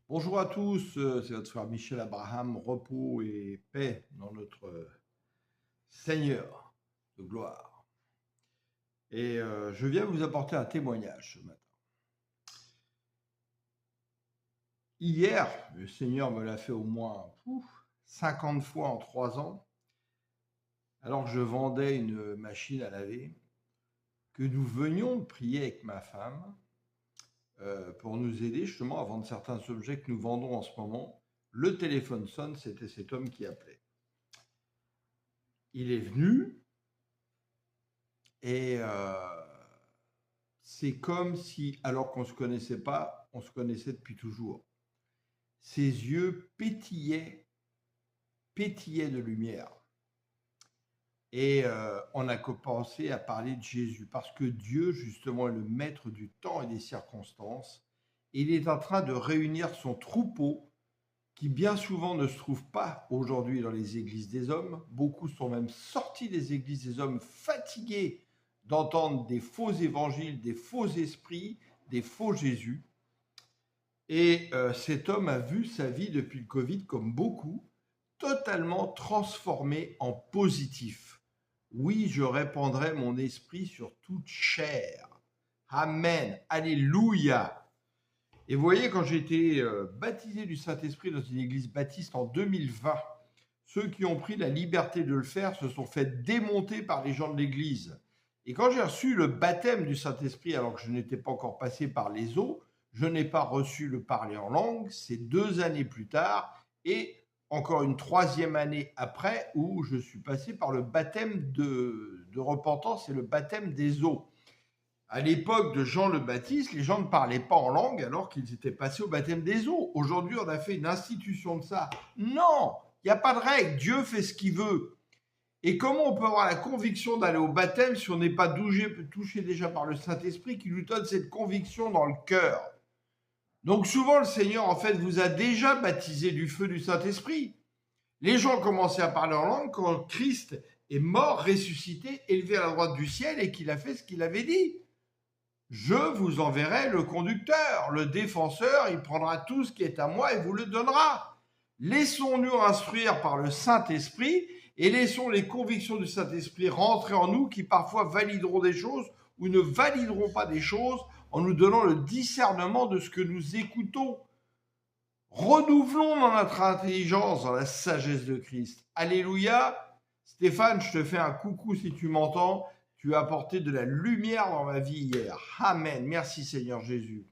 Bonjour à tous, c'est votre frère Michel Abraham, repos et paix dans notre Seigneur de gloire. Et je viens vous apporter un témoignage ce matin. Hier, le Seigneur me l'a fait au moins 50 fois en 3 ans, alors que je vendais une machine à laver, que nous venions de prier avec ma femme pour nous aider justement à vendre certains objets que nous vendons en ce moment. Le téléphone sonne, c'était cet homme qui appelait. Il est venu et c'est comme si, alors qu'on ne se connaissait pas, on se connaissait depuis toujours. Ses yeux pétillaient de lumière. Et on a commencé à parler de Jésus, parce que Dieu, justement, est le maître du temps et des circonstances. Il est en train de réunir son troupeau, qui bien souvent ne se trouve pas aujourd'hui dans les églises des hommes. Beaucoup sont même sortis des églises des hommes fatigués d'entendre des faux évangiles, des faux esprits, des faux Jésus. Et cet homme a vu sa vie depuis le Covid, comme beaucoup, totalement transformée en positif. Oui, je répandrai mon esprit sur toute chair. Amen. Alléluia. Et vous voyez, quand j'ai été baptisé du Saint-Esprit dans une église baptiste en 2020, ceux qui ont pris la liberté de le faire se sont fait démonter par les gens de l'église. Et quand j'ai reçu le baptême du Saint-Esprit, alors que je n'étais pas encore passé par les eaux, je n'ai pas reçu le parler en langue, c'est 2 années plus tard, et encore une 3e année après, où je suis passé par le baptême de repentance et le baptême des eaux. À l'époque de Jean le Baptiste, les gens ne parlaient pas en langue alors qu'ils étaient passés au baptême des eaux. Aujourd'hui, on a fait une institution de ça. Non, il n'y a pas de règle. Dieu fait ce qu'il veut. Et comment on peut avoir la conviction d'aller au baptême si on n'est pas touché déjà par le Saint-Esprit qui lui donne cette conviction dans le cœur? Donc souvent, le Seigneur, en fait, vous a déjà baptisé du feu du Saint-Esprit. Les gens commençaient à parler en langue quand Christ est mort, ressuscité, élevé à la droite du ciel et qu'il a fait ce qu'il avait dit. Je vous enverrai le conducteur, le défenseur, il prendra tout ce qui est à moi et vous le donnera. Laissons-nous instruire par le Saint-Esprit et laissons les convictions du Saint-Esprit rentrer en nous qui parfois valideront des choses ou ne valideront pas des choses en nous donnant le discernement de ce que nous écoutons. Renouvelons dans notre intelligence, dans la sagesse de Christ. Alléluia. Stéphane, je te fais un coucou si tu m'entends. Tu as apporté de la lumière dans ma vie hier. Amen. Merci Seigneur Jésus.